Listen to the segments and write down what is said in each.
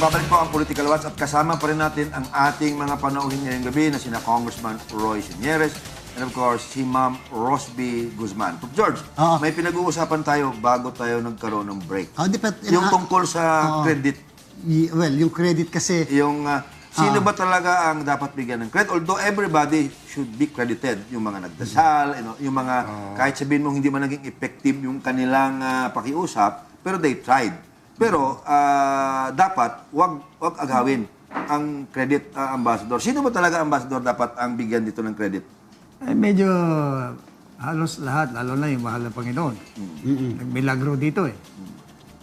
Nagbabalik po ang Political Watch at kasama pa rin natin ang ating mga panauhin ngayong gabi na sina Congressman Señeres and of course si Ma'am Rosb Guzman. George, may pinag-uusapan tayo bago tayo nagkaroon ng break. Yung tungkol sa credit. Well, yung credit kasi... Yung sino ba talaga ang dapat bigyan ng credit? Although everybody should be credited. Yung mga nagdasal, yung mga kahit sabihin mong hindi man naging effective yung kanilang pakiusap, pero they tried. Pero dapat wag agawin ang credit ambassador. Sino ba talaga ambassador dapat ang bigyan dito ng credit? Ay, medyo halos lahat, lalo na yung mahal ng Panginoon. Nagmilagro dito eh.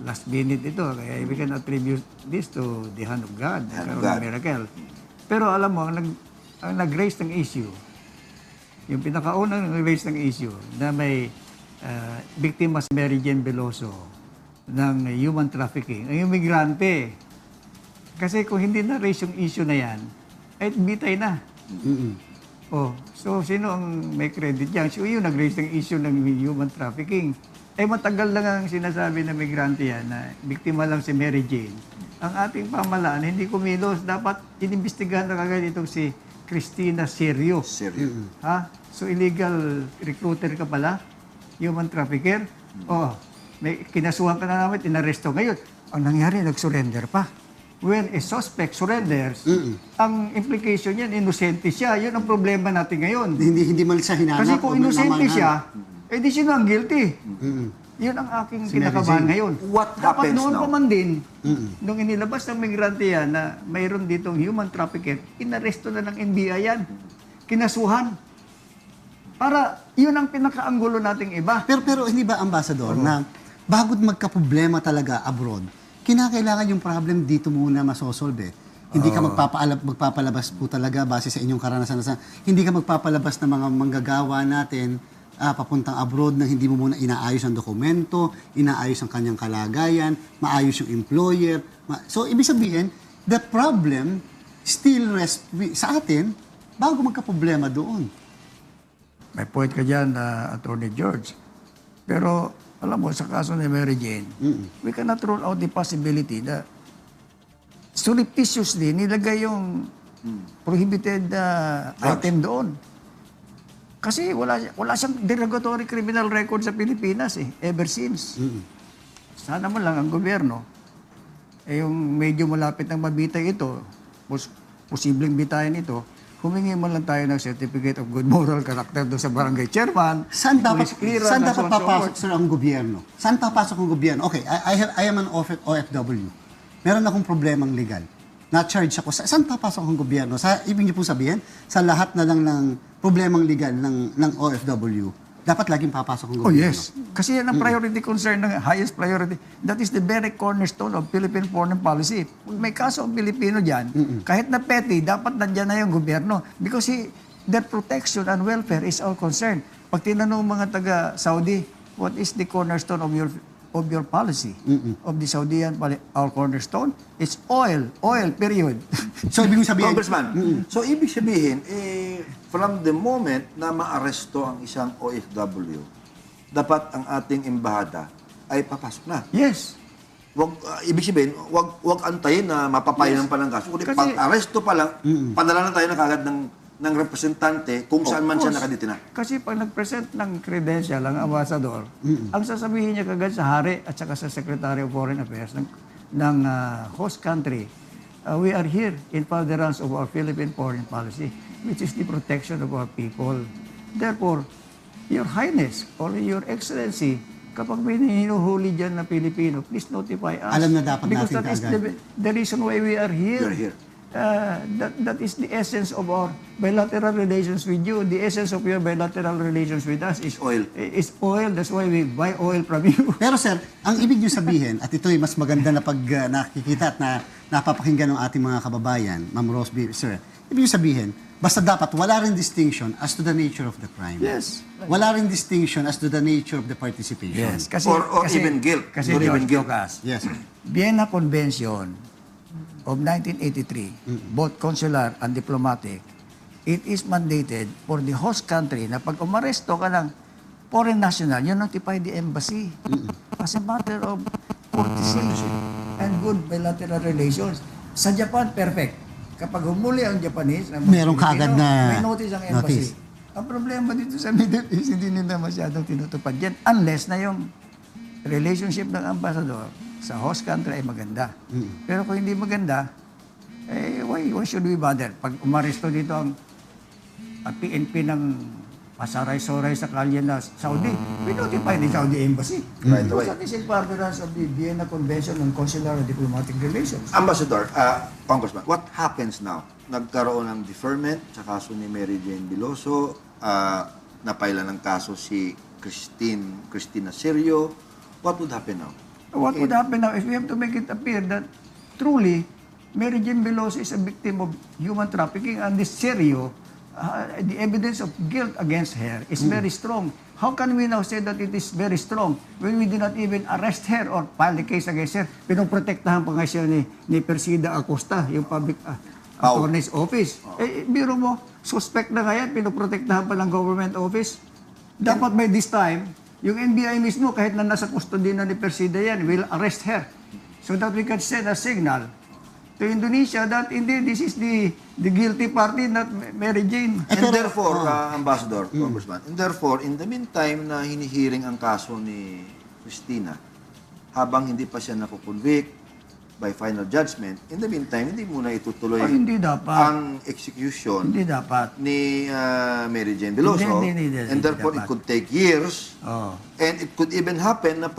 Last minute ito, kaya we can attribute this to the hand of God, nagkaroon ng miracle. Pero alam mo, ang nag-raise ng issue, yung pinakaunang nag-raise ng issue na may biktima si Mary Jane Veloso ng human trafficking, ang imigrante. Kasi kung hindi na-raise yung issue na yan, ay bitay na. Oh, so sino ang may credit yan? So yung nag-raise ng issue ng human trafficking. Eh matagal lang ang sinasabi na migrante yan na biktima lang si Mary Jane. Ang ating pamalaan hindi kumilos. Dapat inimbestigahan na kagad itong si Cristina Serio. Ha? So illegal recruiter ka pala? Human trafficker? Oh, may kinasuhan ka na namin, inaresto. Ngayon, ang nangyari, nag-surrender pa. When a suspect surrenders, ang implication yan, inosente siya. Yun ang problema natin ngayon. Hindi man siya hinanap. Kasi kung inosente siya, eh di sino ang guilty. Yun ang aking kinakabahan ngayon. What Dapat happens noon now? pa man din, nung inilabas ng migrante yan na mayroon ditong human trafficker, inaresto na ng NBI yan. Kinasuhan. Para yun ang pinakaanggulo nating iba. Pero hindi ba, Ambassador, na bago magka-problema talaga abroad, kinakailangan yung problem dito muna masosolve. Hindi ka magpapalabas po talaga base sa inyong karanasan. Hindi ka magpapalabas ng mga manggagawa natin papuntang abroad na hindi mo muna inaayos ang dokumento, inaayos ang kanyang kalagayan, maayos yung employer. So, ibig sabihin, the problem still rests sa atin bago magka-problema doon. May point ka dyan, Attorney George. Pero, alam mo, sa kaso ni Mary Jane, we cannot rule out the possibility na surreptitiously nilagay yung prohibited item doon. Kasi wala siyang derogatory criminal record sa Pilipinas ever since. Sana mo lang ang gobyerno, yung medyo malapit ng mabitay ito, posibleng bitayan ito, humingi mo lang tayo ng Certificate of Good Moral Character doon sa barangay chairman. Saan dapat papasok ang gobyerno? Saan papasok ang gobyerno? Okay, I am an OFW. Meron akong problemang legal. Na-charge ako. Saan papasok ang gobyerno? Ibig niyo po sabihin, sa lahat na lang ng problemang legal ng OFW, dapat laging papasok ang gobyerno. Oh yes. Kasi yan ang priority concern ng highest priority. That is the very cornerstone of Philippine foreign policy. Kung may kaso ang Pilipino dyan, kahit na petty, dapat nandyan na yung gobyerno. Because their protection and welfare is our concern. Pag tinanong mga taga-Saudi, what is the cornerstone of your policy? Of the Saudian policy? Our cornerstone? It's oil. Oil, period. So, ibig sabihin... Congressman, so ibig sabihin, from the moment na maaresto ang isang OFW, dapat ang ating embahada ay papasok na. Yes. Ibig sabihin, wag antayin na mapapayanan pa ng kaso. Kundi pag-aresto pa lang, padala na tayo na kagad ng representante kung saan man siya nakaditina. Kasi pag nag-present ng credential ang ambassador, ang sasabihin niya kagad sa hari at saka sa Secretary of Foreign Affairs ng host country, we are here in furtherance of our Philippine foreign policy, which is the protection of our people. Therefore, Your Highness or Your Excellency, kapag may hinuhuli dyan na Pilipino, please notify us. Alam na dapat because natin that is the reason why we are here. We are here. That is the essence of our bilateral relations with you. The essence of your bilateral relations with us is oil. Is oil. That's why we buy oil from you. Pero sir, ang ibig niyo sabihin, at ito'y mas maganda na pag nakikita at napapakinggan ng ating mga kababayan, Ma'am Rosb, sir, ibig niyo sabihin, basta dapat wala rin distinction as to the nature of the crime. Yes. Wala rin distinction as to the nature of the participation. Yes. Kasi, or even guilt. Kasi Or even guilt. Yes, sir. Vienna Convention of 1983, both consular and diplomatic, it is mandated for the host country na pag umaresto ka ng foreign national, you notify the embassy as a matter of courtesy. and good bilateral relations. Sa Japan, perfect. Kapag humuli ang Japanese, Meron kaagad na may notice ang embassy. notice. Ang problema dito sa Middle East, hindi nila masyadong tinutupad yan unless na yung relationship ng ambassador sa host country ay maganda. Pero kung hindi maganda, why should we bother? Pag umaresto dito ang PNP ng pasaray-soray sa kalye na Saudi, we notify the Saudi Embassy. Right away. That is in furtherance of the Vienna Convention on Consular and Diplomatic Relations. Ambassador, Congressman, what happens now? Nagkaroon ng deferment sa kaso ni Mary Jane Biloso, napaila ng kaso si Cristina Serio. What would happen now? What would happen now if we have to make it appear that truly Mary Jane Biloso is a victim of human trafficking and this Serio, the evidence of guilt against her is very strong. How can we now say that it is very strong when we did not even arrest her or file the case against her? Pinoprotektahan pa nga siya ni Persida Acosta, yung public attorney's office. Biro mo, suspect na kaya, pinoprotektahan pa ng government office. Dapat by this time, yung NBI mismo, kahit na nasa custody na ni Persida yan, will arrest her. So that we can send a signal to Indonesia that indeed this is the guilty party, not Mary Jane. And therefore, Ambassador, Congressman, and therefore, in the meantime na hinihiring ang kaso ni Cristina, habang hindi pa siya nakukonvict by final judgment, in the meantime, hindi muna itutuloy Hindi dapat. ang execution Hindi dapat. ni Mary Jane Biloso. Hindi And therefore, it dapat. could take years. Oh. And it could even happen na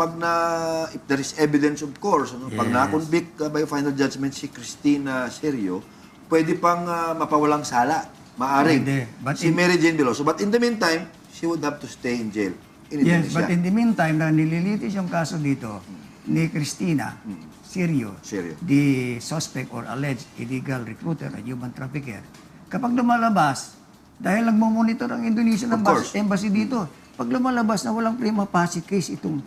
if there is evidence, of course, pag Yes. na-convict by final judgment si Cristina Serio, pwede pang mapawalang sala. Maaring. Pwede. But Si Mary Jane Biloso. But in the meantime, she would have to stay in jail in Yes, Indonesia. but in the meantime, na nililitis yung kaso dito ni Cristina Serio, the suspect or alleged illegal recruiter and human trafficker, kapag lumalabas, dahil nagmamonitor ang Indonesia ng Of course. embassy dito, pag lumalabas na walang prima facie case itong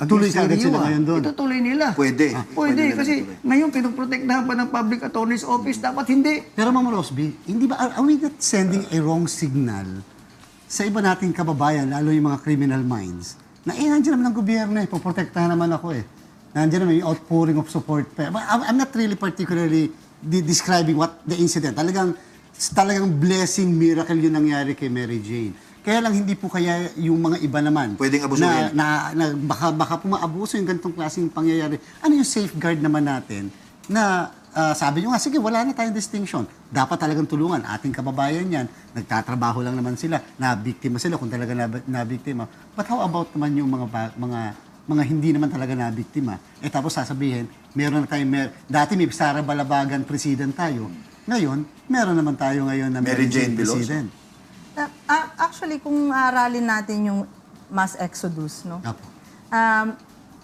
Tuloy against agad Serio, sila ngayon doon. itutuloy nila. Pwede. Pwede, nila kasi ituloy. ngayon pinoprotektahan pa ng public attorney's office, dapat hindi. Pero Ma'am Rosby, hindi ba, are we not sending a wrong signal sa iba nating kababayan, lalo yung mga criminal minds, na nandiyan naman ang gobyerno poprotektahan naman ako Nandiyan naman yung outpouring of support. I'm not really particularly describing what the incident. Talagang blessing, miracle yung nangyari kay Mary Jane. Kaya lang hindi po kaya yung mga iba naman. Pwedeng abusuhin. Na baka po maabuso yung ganitong klaseng pangyayari. Ano yung safeguard naman natin na sabi nyo nga, sige, wala na tayong distinction. Dapat talagang tulungan. Ating kababayan yan. Nagtatrabaho lang naman sila. Nabiktima sila kung talaga nabiktima. But how about naman yung mga hindi naman talaga nabiktima? Tapos sasabihin, meron na tayong, dati may Sara Balabagan president tayo. Ngayon, meron naman tayo ngayon na Mary Jane president. Actually, kung aralin natin yung mass exodus, no? Apo.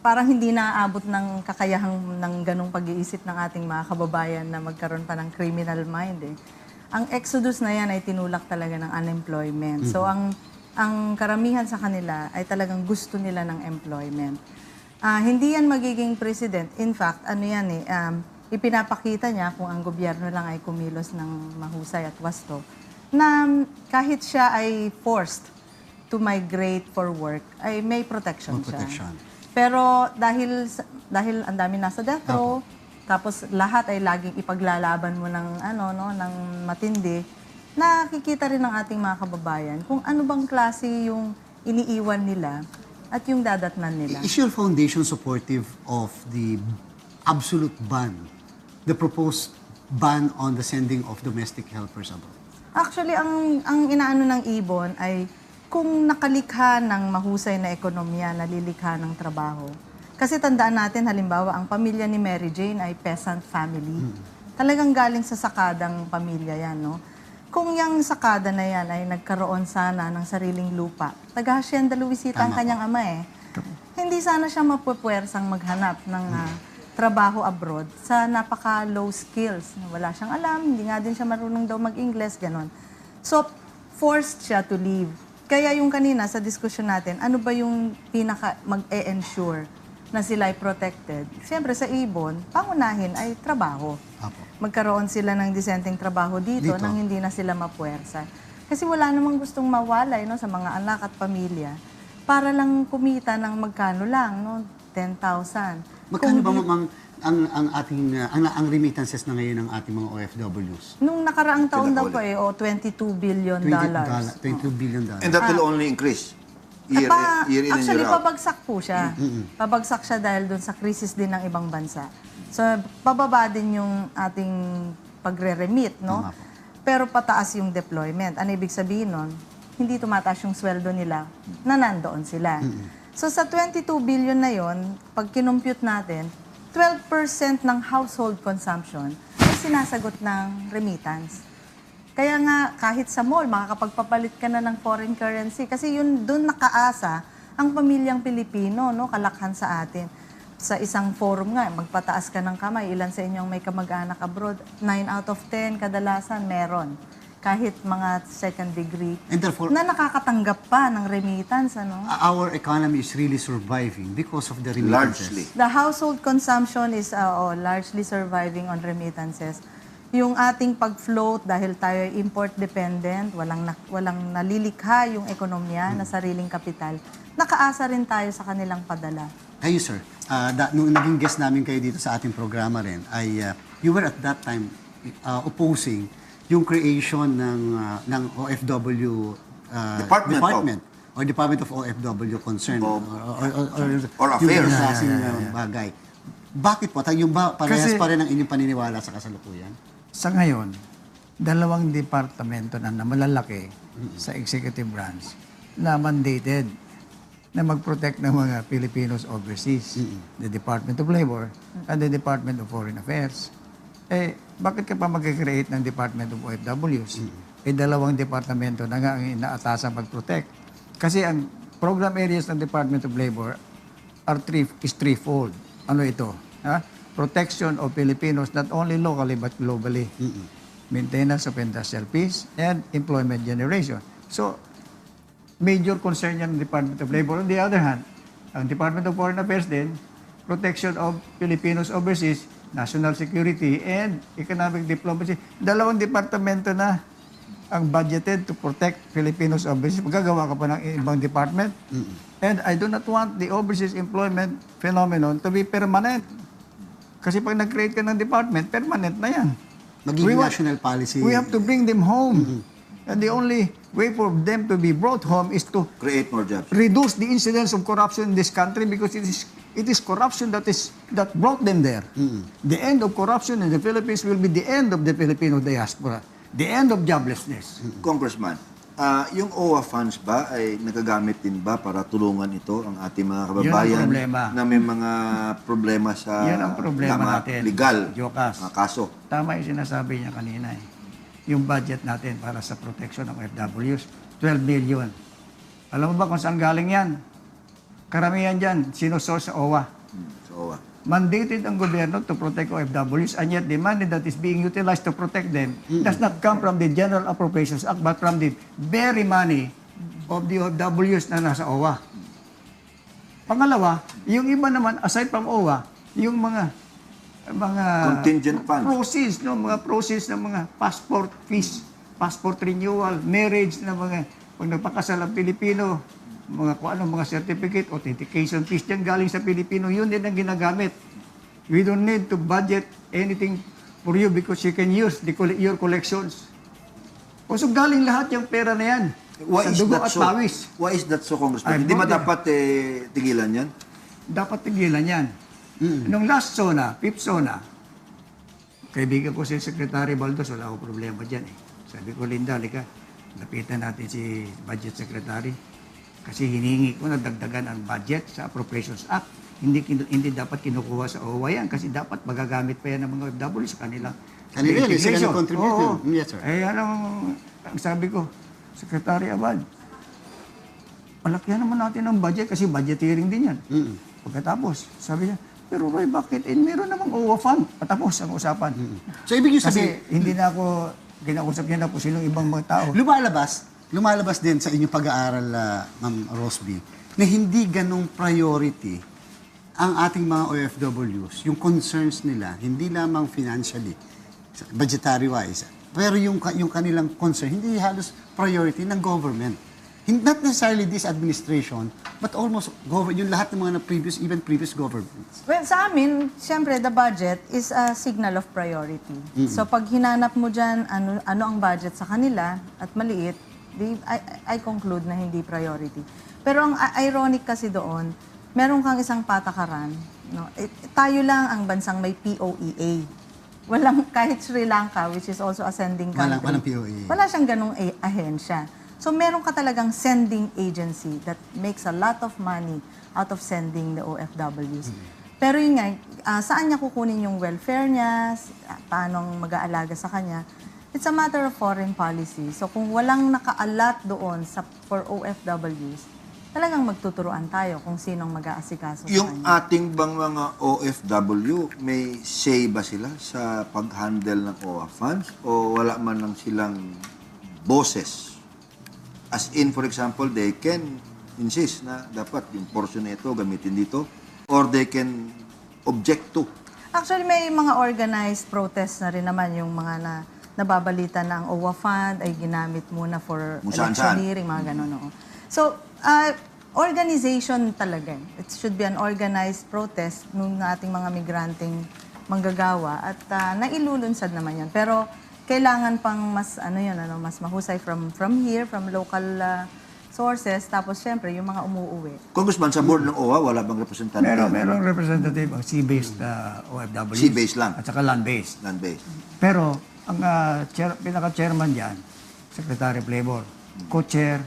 Parang hindi naaabot ng kakayahang ng ganong pag-iisip ng ating mga kababayan na magkaroon pa ng criminal mind. Ang exodus na yan ay tinulak talaga ng unemployment. So, ang karamihan sa kanila ay talagang gusto nila ng employment. Hindi yan magiging president. In fact, ipinapakita niya kung ang gobyerno lang ay kumilos ng mahusay at wasto, na kahit siya ay forced to migrate for work, ay may protection siya. Pero dahil ang dami nasa death row, tapos lahat ay laging ipaglalaban mo ng ng matindi, nakikita rin ng ating mga kababayan kung ano bang klase yung iniiwan nila at yung dadatnan nila. Is your foundation supportive of the absolute ban, the proposed ban on the sending of domestic helpers abroad? Actually, ang inaano ng IBON ay kung nakalikha ng mahusay na ekonomiya, nalilikha ng trabaho. Kasi tandaan natin, halimbawa, ang pamilya ni Mary Jane ay peasant family. Talagang galing sa sakadang pamilya yan, no? Kung yung sakada na yan ay nagkaroon sana ng sariling lupa, taga-Hacienda Luisita ang kanyang ama hindi sana siya mapupwersang maghanap ng trabaho abroad sa napaka-low skills. Wala siyang alam, hindi nga din siya marunong daw mag-Ingles, gano'n. So, forced siya to leave. Kaya yung kanina sa diskusyon natin, ano ba yung pinaka mag-e-ensure na sila ay protected? Siyempre sa IBON, pangunahin ay trabaho. Apo. Magkaroon sila ng disenteng trabaho dito nang hindi na sila mapuwersa. Kasi wala namang gustong mawalay sa mga anak at pamilya para lang kumita ng magkano lang, 10,000. Magkano ba ang ating ang remittances na ngayon ng ating mga OFWs? Nung nakaraang taon daw po $22 billion. $22 billion. And that will only increase year in and Actually, year out. pabagsak po siya. Pabagsak siya dahil doon sa krisis din ng ibang bansa. So, pababa din yung ating pagre-remit, no? Pero pataas yung deployment. Ano ibig sabihin nun? Hindi tumataas yung sweldo nila na nandoon sila. So, sa 22 billion na yon, pag kinompute natin, 12% ng household consumption ay sinasagot ng remittance. Kaya nga, kahit sa mall, makakapagpapalit ka na ng foreign currency. Kasi yun, doon nakaasa ang pamilyang Pilipino, no, kalakhan sa atin. Sa isang forum nga, magpataas ka ng kamay. Ilan sa inyong may kamag-anak abroad? 9 out of 10 kadalasan meron. Kahit mga second degree. And therefore, na nakakatanggap pa ng remittance, ano? our economy is really surviving because of the remittances. Largely. The household consumption is largely surviving on remittances. Yung ating pag-float, dahil tayo ay import-dependent, walang nalilikha yung ekonomiya na sariling kapital, nakaasa rin tayo sa kanilang padala. Kayo, sir, nung naging guest namin kayo dito sa ating programa rin, ay you were at that time opposing yung creation ng OFW department or Department of OFW concern or yung affairs. klaseng bagay. Bakit po? Yung ba parehas pa rin ang inyong paniniwala sa kasalukuyan? Sa ngayon, dalawang departamento na malalaki sa executive branch na mandated na mag-protect ng mga Filipinos overseas. The Department of Labor and the Department of Foreign Affairs. Eh, bakit ka pa mag-create ng Department of OFWs? Eh, dalawang departamento na nga ang inaatasan mag-protect. Kasi ang program areas ng Department of Labor is threefold. Ano ito? Protection of Filipinos not only locally but globally. Maintenance of industrial peace and employment generation. So, major concern yan ng Department of Labor. On the other hand, ang Department of Foreign Affairs din, protection of Filipinos overseas, national security, and economic diplomacy. Dalawang departamento na ang budgeted to protect Filipinos overseas. Magagawa ka pa ng ibang department. And I do not want the overseas employment phenomenon to be permanent. Kasi pag nag-create ka ng department, permanent na yan. Magiging national policy. We have to bring them home. And the only way for them to be brought home is to Create more jobs. reduce the incidence of corruption in this country because it is corruption that brought them there. The end of corruption in the Philippines will be the end of the Filipino diaspora. The end of joblessness. Congressman, yung OWA funds ba ay nagagamit din ba para tulungan ito ang ating mga kababayan problema. na may mga problema sa Yan ang problema natin. legal Jokas. kaso? Tama yung sinasabi niya kanina eh. Yung budget natin para sa protection ng OFWs, 12 billion. Alam mo ba kung saan galing yan? Karamihan dyan, sinusource sa OWA. Sa OWA. Mandated ang gobyerno to protect OFWs, and yet the money that is being utilized to protect them does not come from the General Appropriations Act, but from the very money of the OFWs na nasa OWA. Pangalawa, yung iba naman, aside from OWA, yung mga Contingent fund. process, no, mga process ng mga passport fees, passport renewal, marriage na mga pag nagpakasal ang Pilipino, mga kung ano, mga certificate, authentication fees dyan galing sa Pilipino, yun din ang ginagamit. We don't need to budget anything for you because you can use your collections. O so galing lahat yung pera na yan. Why Sa is dugo that at so? pawis. Why is that so, Congressman? Ay, Hindi ba brother. dapat tigilan yan? Dapat tigilan yan. Nung last zona, fifth zona, kaibigan ko si Secretary Baldos, wala akong problema dyan eh. Sabi ko, Linda, halika, lapitan natin si Budget Secretary. Kasi hiningi ko na dagdagan ang budget sa Appropriations Act. Hindi dapat kinukuha sa OWA yan kasi dapat magagamit pa yan ng mga OFW sa kanila. Kanila, sila integration. nag-contribute. Oo. Yes, sir. Eh, ang sabi ko, Secretary Abad, palakyan naman natin ang budget kasi budgeteering din yan. Pagkatapos, sabi niya, pero Roy, bakit? Meron namang OWA fund. Patapos ang usapan. So, ibig yung sabihin, Kasi hindi na ako, kinausap niya na kung sinong ibang mga tao. lumalabas din sa inyong pag-aaral, Ma'am Rosb, na hindi ganong priority ang ating mga OFWs, yung concerns nila, hindi lamang financially, budgetary-wise, pero yung kanilang concern, hindi halos priority ng government. Not necessarily this administration, but almost yung lahat ng mga even previous governments. Well, sa amin, siyempre, the budget is a signal of priority. So, pag hinanap mo dyan, ano ang budget sa kanila at maliit, I conclude na hindi priority. Pero ang ironic kasi doon, meron kang isang patakaran. No? Tayo lang ang bansang may POEA. Walang, kahit Sri Lanka, which is also a sending country. Walang POEA. Wala siyang ganong ahensya. So, meron ka talagang sending agency that makes a lot of money out of sending the OFWs. Pero yun nga, saan niya kukunin yung welfare niya, paano mag-aalaga sa kanya, it's a matter of foreign policy. So, kung walang naka-allot doon for OFWs, talagang magtuturuan tayo kung sinong mag-aasikaso sa Yung kanya. ating bang mga OFW, may say ba sila sa pag-handle ng OWA funds o wala man lang silang boses? As in, for example, they can insist na dapat yung portion na ito gamitin dito or they can object to. Actually, may mga organized protest na rin naman yung mga nababalita na ang OWA fund ay ginamit muna for Kung saan-saan. electioneering, mga gano'n. No? So, organization talaga. It should be an organized protest ng ating mga migranteng manggagawa at nailulunsad naman yan. Pero kailangan pang mas mas mahusay from here, from local sources, tapos syempre yung mga umuuwi. Congressman, sa board ng OWA, wala bang representante? Merong representative ang sea-based OFW. Sea-based lang. At saka land-based. Land-based. Pero ang pinaka-chairman diyan, Secretary of Labor, co-chair,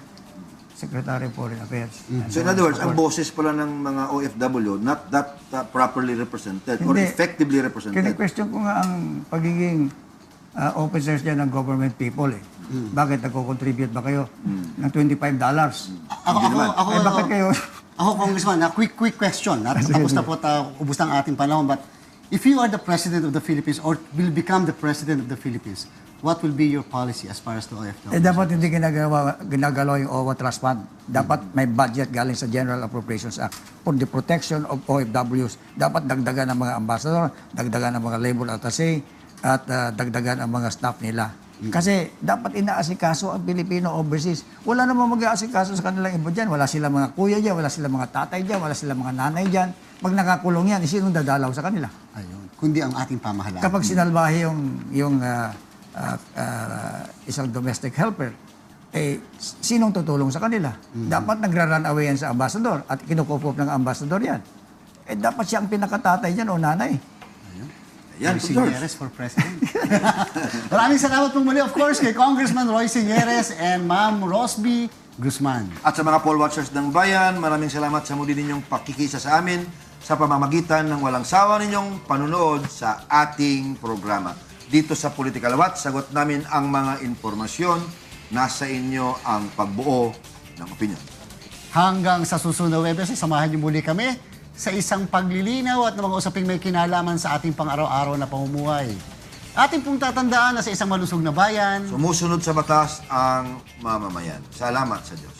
Secretary of Foreign Affairs. So in other words, ang boses pala ng mga OFW, not that properly represented or effectively represented. Kini-question ko nga ang pagiging officers dyan ng government people eh. Bakit nagko-contribute ba kayo ng $25? Bakit kayo? Ako, Congressman, quick question. Tapos na po, ubos ng ating panahon. But if you are the President of the Philippines or will become the President of the Philippines, what will be your policy as far as the OFW? Dapat hindi ginagalaw yung OWA Trust Fund. Dapat may budget galing sa General Appropriations Act for the protection of OFWs. Dapat dagdagan ng mga ambassador, dagdagan ng mga labor attaché, at dagdagan ang mga staff nila. Kasi dapat inaasikaso ang Pilipino overseas. Wala namang mag-aasikaso sa kanilang iba dyan. Wala silang mga kuya dyan, wala silang mga tatay dyan, wala silang mga nanay dyan. Pag nakakulong yan, sinong dadalaw sa kanila? Ayun. Kundi ang ating pamahalaan. Kapag sinalbahe yung isang domestic helper, sinong tutulong sa kanila? Dapat nagra-run away yan sa ambassador at kinukupop ng ambassador yan. Dapat siya ang pinakatatay dyan o nanay. Yan, Señeres for President. Maraming salamat pong muli, of course, kay Congressman Roy Señeres and Ma'am Rosb Guzman. At sa mga poll watchers ng bayan, maraming salamat sa muli ninyong pakikisa sa amin sa pamamagitan ng walang sawa ninyong panunood sa ating programa. Dito sa Political Watch, sagot namin ang mga informasyon. Nasa inyo ang pagbuo ng opinion. Hanggang sa susunod na Webes, samahan niyo muli kami sa isang paglilinaw at mga usaping may kinalaman sa ating pang-araw-araw na pamumuhay. Ating pong tatandaan na sa isang malusog na bayan, Sumusunod sa batas ang mamamayan. Salamat sa Diyos.